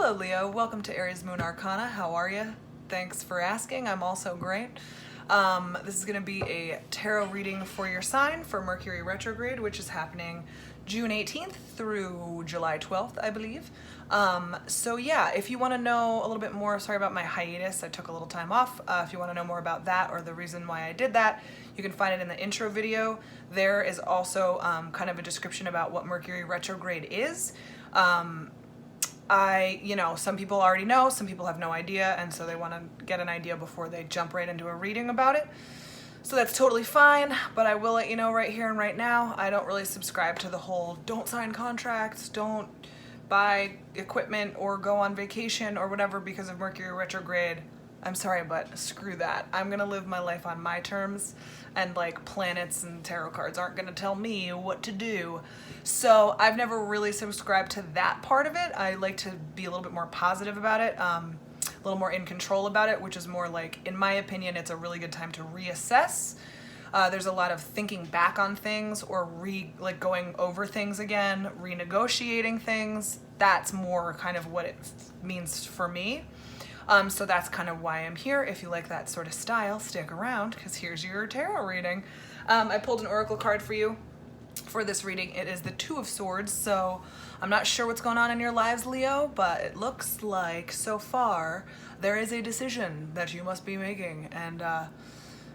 Hello Leo, welcome to Aries Moon Arcana. How are you? Thanks for asking, I'm also great. This is going to be a tarot reading for your sign for Mercury retrograde, which is happening June 18th through July 12th, I believe. So yeah, if you want to know a little bit more, sorry about my hiatus, I took a little time off. If you want to know more about that or the reason why I did that, you can find it in the intro video. There is also kind of a description about what Mercury retrograde is. Some people already know, some people have no idea, and so they want to get an idea before they jump right into a reading about it. So that's totally fine, but I will let you know right here and right now, I don't really subscribe to the whole don't sign contracts, don't buy equipment or go on vacation or whatever because of Mercury retrograde. I'm sorry, but screw that. I'm gonna live my life on my terms, and like planets and tarot cards aren't gonna tell me what to do. So I've never really subscribed to that part of it. I like to be a little bit more positive about it, a little more in control about it, which is more like, in my opinion, it's a really good time to reassess. There's a lot of thinking back on things or going over things again, renegotiating things. That's more kind of what it means for me. So that's kind of why I'm here. If you like that sort of style, stick around because here's your tarot reading. I pulled an oracle card for you for this reading. It is the Two of Swords. So I'm not sure what's going on in your lives, Leo, but it looks like so far there is a decision that you must be making. And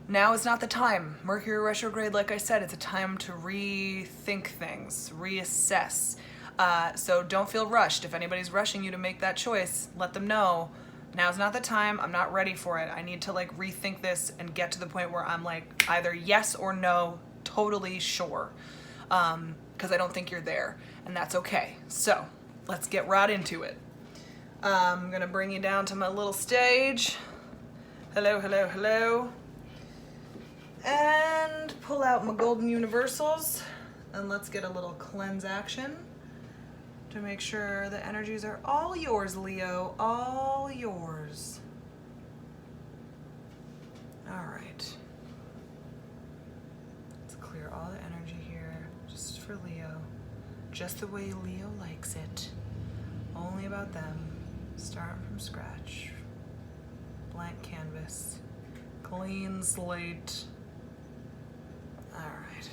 now is not the time. Mercury retrograde, like I said, it's a time to rethink things, reassess. So don't feel rushed. If anybody's rushing you to make that choice, let them know. Now's not the time. I'm not ready for it. I need to like rethink this and get to the point where I'm like either yes or no, totally sure. Because I don't think you're there, and that's okay. So let's get right into it. I'm gonna bring you down to my little stage. Hello, hello, hello. And pull out my golden universals, and let's get a little cleanse action to make sure the energies are all yours, Leo, all yours. All right. Let's clear all the energy here, just for Leo, just the way Leo likes it. Only about them, starting from scratch. Blank canvas, clean slate. All right.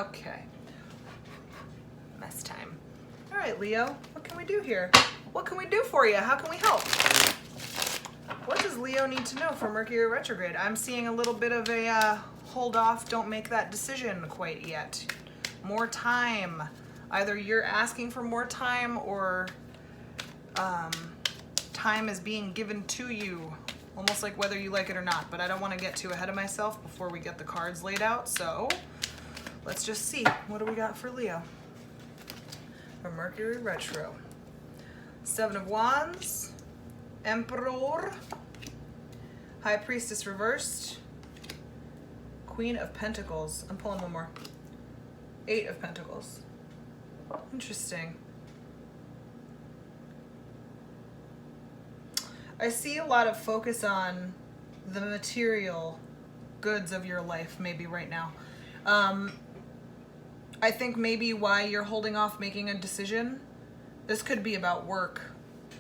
Okay. Mess time. All right, Leo, what can we do here? What can we do for you? How can we help? What does Leo need to know for Mercury retrograde? I'm seeing a little bit of a hold off, don't make that decision quite yet. More time. Either you're asking for more time or time is being given to you, almost like whether you like it or not. But I don't want to get too ahead of myself before we get the cards laid out. So let's just see. What do we got for Leo? For Mercury retro. Seven of Wands, Emperor, High Priestess reversed, Queen of Pentacles. I'm pulling one more. Eight of Pentacles. Interesting. I see a lot of focus on the material goods of your life maybe right now. I think maybe why you're holding off making a decision, this could be about work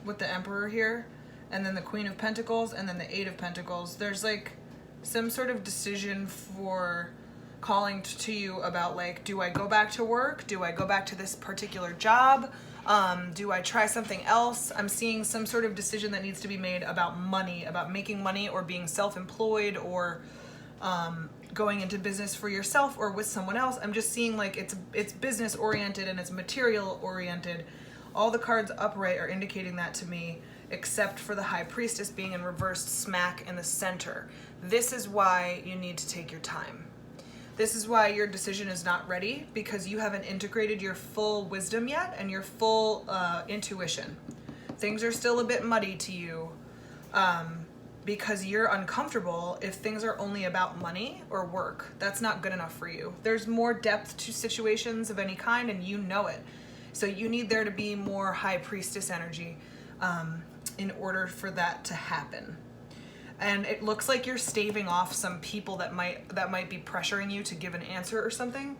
with the Emperor here, and then the Queen of Pentacles, and then the Eight of Pentacles. There's like some sort of decision for calling to you about like, do I go back to work? Do I go back to this particular job? Do I try something else? I'm seeing some sort of decision that needs to be made about money, about making money or being self-employed or going into business for yourself or with someone else. I'm just seeing like it's business oriented and it's material oriented. All the cards upright are indicating that to me, except for the High Priestess being in reversed smack in the center. This is why you need to take your time. This is why your decision is not ready, because you haven't integrated your full wisdom yet and your full intuition. Things are still a bit muddy to you. Because you're uncomfortable if things are only about money or work. That's not good enough for you. There's more depth to situations of any kind, and you know it. So you need there to be more High Priestess energy in order for that to happen. And it looks like you're staving off some people that might be pressuring you to give an answer or something.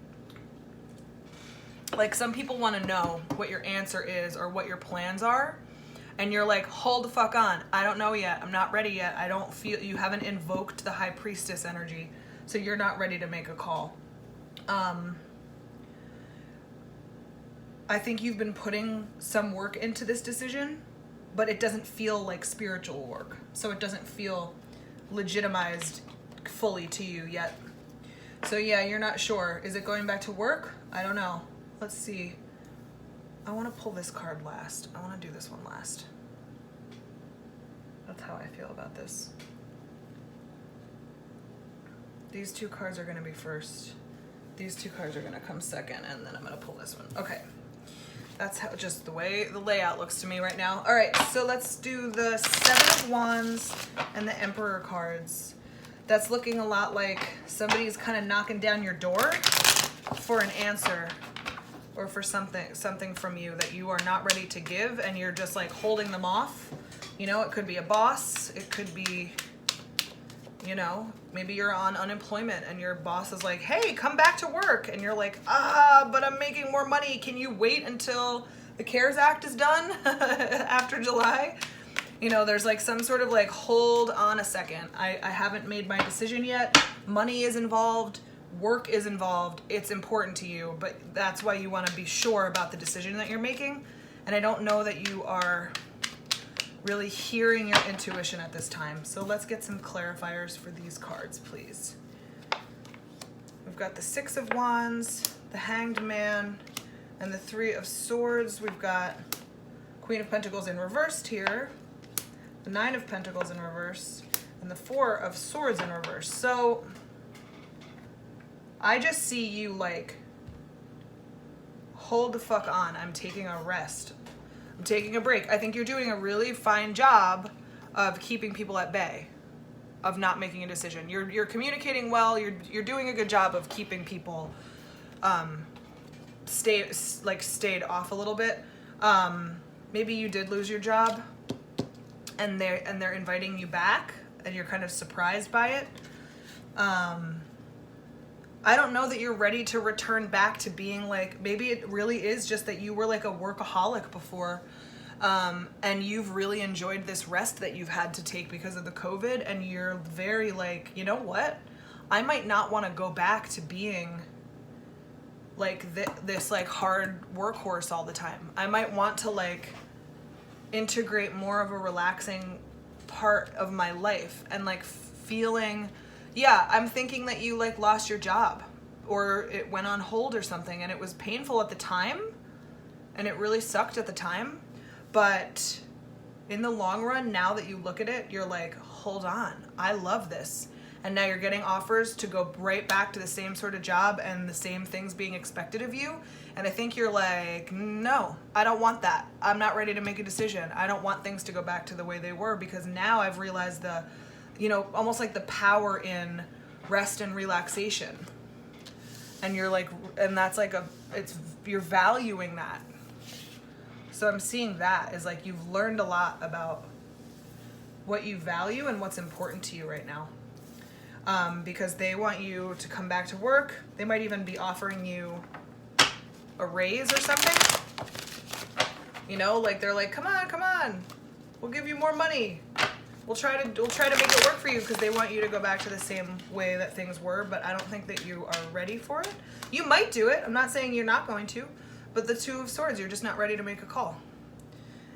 Like some people want to know what your answer is or what your plans are. And you're like, hold the fuck on. I don't know yet. I'm not ready yet. I don't feel, you haven't invoked the high priestess energy. So you're not ready to make a call. I think you've been putting some work into this decision, but it doesn't feel like spiritual work. So it doesn't feel legitimized fully to you yet. So yeah, you're not sure. Is it going back to work? I don't know. Let's see. I want to pull this card last. I want to do this one last. That's how I feel about this. These two cards are going to be first. These two cards are going to come second, and then I'm going to pull this one. Okay. That's how, just the way the layout looks to me right now. All right, so let's do the Seven of Wands and the Emperor cards. That's looking a lot like somebody's kind of knocking down your door for an answer or for something from you that you are not ready to give, and you're just like holding them off. You know, it could be a boss. It could be, you know, maybe you're on unemployment and your boss is like, hey, come back to work. And you're like, but I'm making more money. Can you wait until the CARES Act is done after July? You know, there's like some sort of like, hold on a second. I haven't made my decision yet. Money is involved. Work is involved. It's important to you, but that's why you want to be sure about the decision that you're making. And I don't know that you are really hearing your intuition at this time. So let's get some clarifiers for these cards, please. We've got the Six of Wands, the Hanged Man, and the Three of Swords. We've got Queen of Pentacles in reversed here, the Nine of Pentacles in reverse, and the Four of Swords in reverse. So I just see you like, hold the fuck on. I'm taking a rest. I'm taking a break. I think you're doing a really fine job of keeping people at bay, of not making a decision. You're communicating well. You're doing a good job of keeping people stayed off a little bit. Maybe you did lose your job, and they're inviting you back, and you're kind of surprised by it. I don't know that you're ready to return back to being like, maybe it really is just that you were like a workaholic before, and you've really enjoyed this rest that you've had to take because of the COVID, and you're very like, you know what? I might not want to go back to being like this like hard workhorse all the time. I might want to like integrate more of a relaxing part of my life and like feeling, yeah, I'm thinking that you like lost your job or it went on hold or something, and it was painful at the time and it really sucked at the time. But in the long run, now that you look at it, you're like, hold on, I love this. And now you're getting offers to go right back to the same sort of job and the same things being expected of you. And I think you're like, no, I don't want that. I'm not ready to make a decision. I don't want things to go back to the way they were, because now I've realized the, you know, almost like the power in rest and relaxation. And you're like, and that's like you're valuing that. So I'm seeing that as like you've learned a lot about what you value and what's important to you right now. Because they want you to come back to work. They might even be offering you a raise or something. You know, like they're like, come on, we'll give you more money. We'll try to make it work for you, because they want you to go back to the same way that things were, but I don't think that you are ready for it. You might do it. I'm not saying you're not going to, but the Two of Swords, you're just not ready to make a call.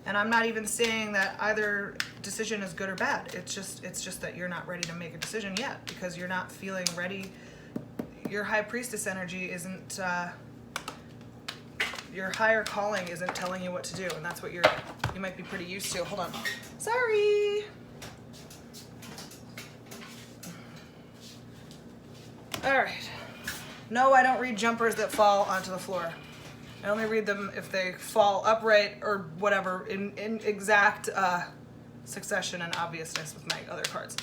And I'm not even saying that either decision is good or bad. It's just that you're not ready to make a decision yet, because you're not feeling ready. Your High Priestess energy isn't, your higher calling isn't telling you what to do, and that's what you might be pretty used to. Hold on. Sorry. All right. No, I don't read jumpers that fall onto the floor. I only read them if they fall upright or whatever in exact succession and obviousness with my other cards.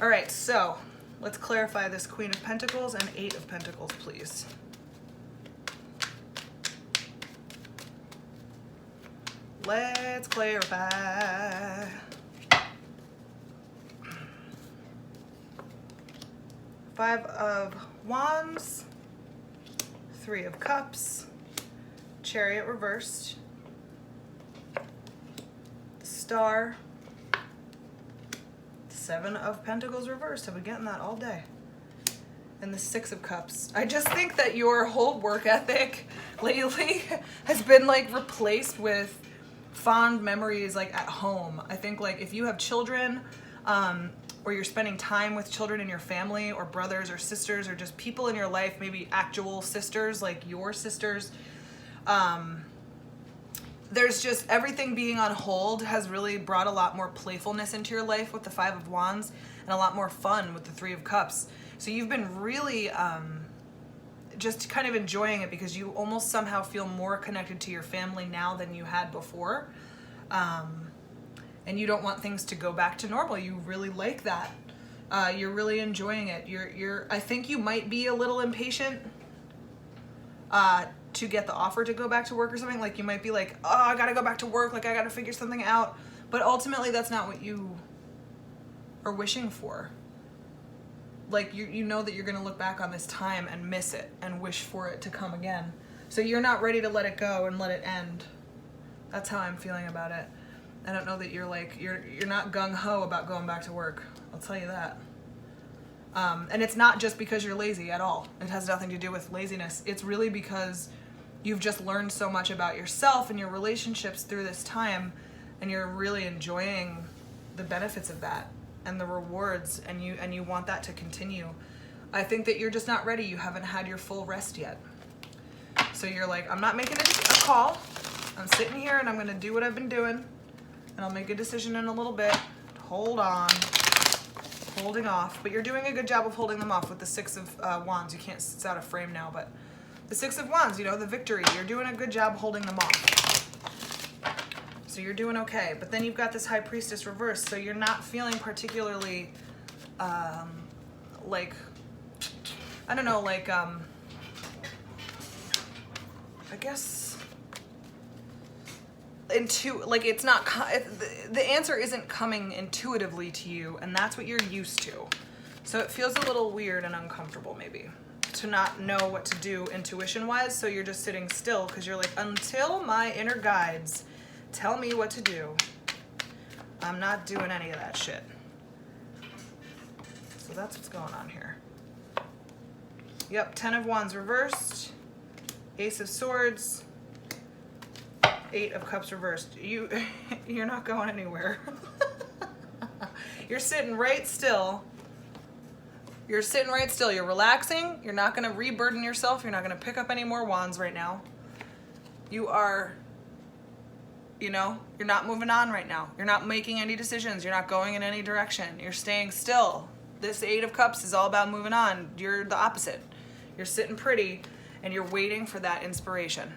All right, so let's clarify this Queen of Pentacles and Eight of Pentacles, please. Let's clarify. Five of Wands, Three of Cups, Chariot reversed, the Star, Seven of Pentacles reversed. I've been getting that all day. And the Six of Cups. I just think that your whole work ethic lately has been like replaced with fond memories like at home. I think like if you have children, or you're spending time with children in your family, or brothers or sisters, or just people in your life, maybe actual sisters, like your sisters, there's just everything being on hold has really brought a lot more playfulness into your life with the Five of Wands, and a lot more fun with the Three of Cups. So you've been really just kind of enjoying it because you almost somehow feel more connected to your family now than you had before. And you don't want things to go back to normal. You really like that. You're really enjoying it. I think you might be a little impatient to get the offer to go back to work or something. Like you might be like, oh, I gotta go back to work. Like I gotta figure something out. But ultimately that's not what you are wishing for. Like you know that you're gonna look back on this time and miss it and wish for it to come again. So you're not ready to let it go and let it end. That's how I'm feeling about it. I don't know that you're like, you're not gung-ho about going back to work. I'll tell you that. And it's not just because you're lazy at all. It has nothing to do with laziness. It's really because you've just learned so much about yourself and your relationships through this time, and you're really enjoying the benefits of that and the rewards, and you want that to continue. I think that you're just not ready. You haven't had your full rest yet. So you're like, I'm not making a call. I'm sitting here and I'm gonna do what I've been doing, and I'll make a decision in a little bit. Hold on. Holding off. But you're doing a good job of holding them off with the Six of Wands. You can't, it's out of frame now, but the Six of Wands, you know, the victory. You're doing a good job holding them off. So you're doing okay. But then you've got this High Priestess reversed, so you're not feeling particularly, like, I don't know, like, I guess, like it's not, the answer isn't coming intuitively to you, and that's what you're used to. So it feels a little weird and uncomfortable maybe to not know what to do intuition wise. So you're just sitting still because you're like, until my inner guides tell me what to do, I'm not doing any of that shit. So that's what's going on here. Yep, Ten of Wands reversed, Ace of Swords, Eight of Cups reversed. You're not going anywhere. You're sitting right still. You're sitting right still. You're relaxing. You're not going to reburden yourself. You're not going to pick up any more wands right now. You are, you know, you're not moving on right now. You're not making any decisions. You're not going in any direction. You're staying still. This Eight of Cups is all about moving on. You're the opposite. You're sitting pretty and you're waiting for that inspiration.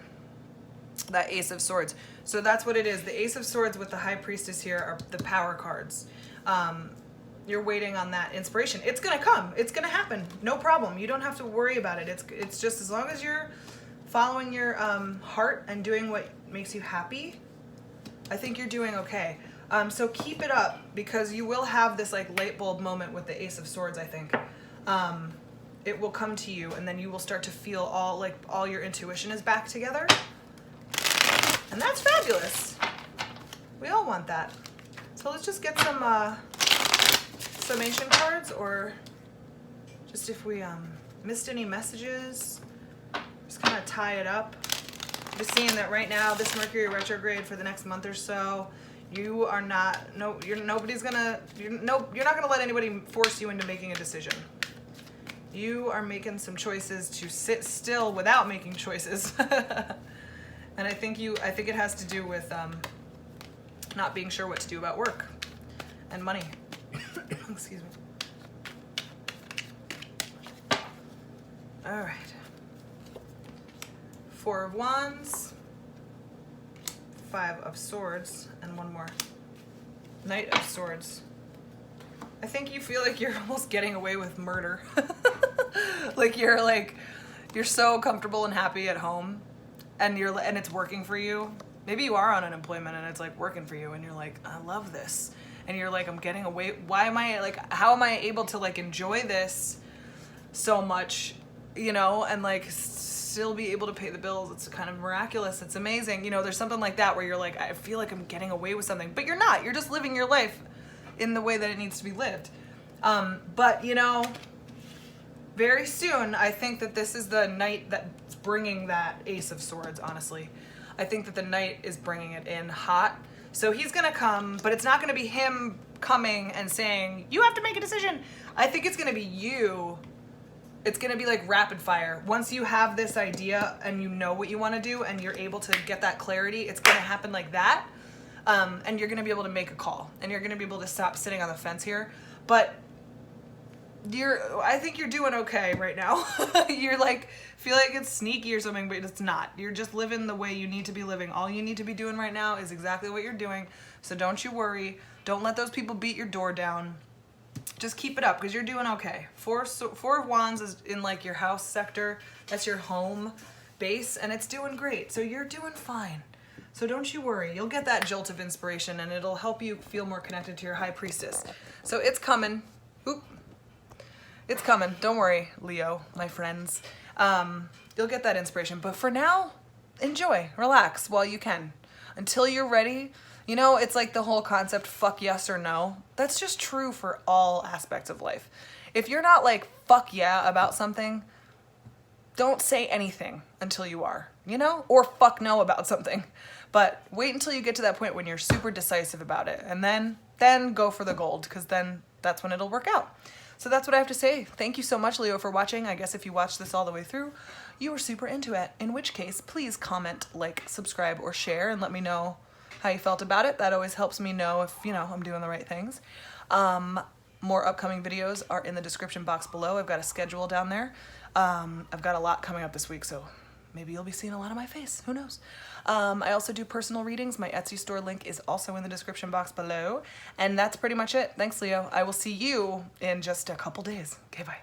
That Ace of Swords. So that's what it is. The Ace of Swords with the High Priestess here are the power cards. You're waiting on that inspiration. It's gonna come. It's gonna happen. No problem. You don't have to worry about it. It's just as long as you're following your heart and doing what makes you happy, I think you're doing okay. So keep it up, because you will have this like light bulb moment with the Ace of Swords, I think. It will come to you, and then you will start to feel all your intuition is back together. And that's fabulous. We all want that. So let's just get some summation cards, or just if we missed any messages, just kind of tie it up. Just seeing that right now, this Mercury retrograde for the next month or so, you are not, you're not gonna let anybody force you into making a decision. You are making some choices to sit still without making choices. And I think it has to do with not being sure what to do about work and money. Excuse me. All right. Four of Wands, Five of Swords, and one more. Knight of Swords. I think you feel like you're almost getting away with murder. Like you're so comfortable and happy at home, and it's working for you. Maybe you are on unemployment and it's like working for you, and you're like, I love this. And you're like, I'm getting away. How am I able to like enjoy this so much you know, and like still be able to pay the bills. It's kind of miraculous. It's amazing. You know, there's something like that where you're like, I feel like I'm getting away with something, but you're not. You're just living your life in the way that it needs to be lived. But you know, very soon, I think that this is the night that's bringing that Ace of Swords, honestly. I think that the night is bringing it in hot. So he's gonna come, but it's not gonna be him coming and saying, you have to make a decision. I think it's gonna be you. It's gonna be like rapid fire. Once you have this idea and you know what you wanna do and you're able to get that clarity, it's gonna happen like that. And you're gonna be able to make a call and you're gonna be able to stop sitting on the fence here. But I think you're doing okay right now. You're like, feel like it's sneaky or something, but it's not. You're just living the way you need to be living. All you need to be doing right now is exactly what you're doing. So don't you worry. Don't let those people beat your door down. Just keep it up because you're doing okay. Four of Wands is in like your house sector. That's your home base and it's doing great. So you're doing fine. So don't you worry. You'll get that jolt of inspiration and it'll help you feel more connected to your high priestess. So it's coming. Oop. It's coming. Don't worry, Leo, my friends. You'll get that inspiration. But for now, enjoy. Relax while you can. Until you're ready. You know, it's like the whole concept, fuck yes or no. That's just true for all aspects of life. If you're not like, fuck yeah about something, don't say anything until you are, you know? Or fuck no about something. But wait until you get to that point when you're super decisive about it. And then go for the gold, because then that's when it'll work out. So that's what I have to say. Thank you so much, Leo, for watching. I guess if you watched this all the way through, you were super into it. In which case, please comment, like, subscribe, or share, and let me know how you felt about it. That always helps me know if, you know, I'm doing the right things. More upcoming videos are in the description box below. I've got a schedule down there. I've got a lot coming up this week, so maybe you'll be seeing a lot of my face. Who knows? I also do personal readings. My Etsy store link is also in the description box below. And that's pretty much it. Thanks, Leo. I will see you in just a couple days. Okay, bye.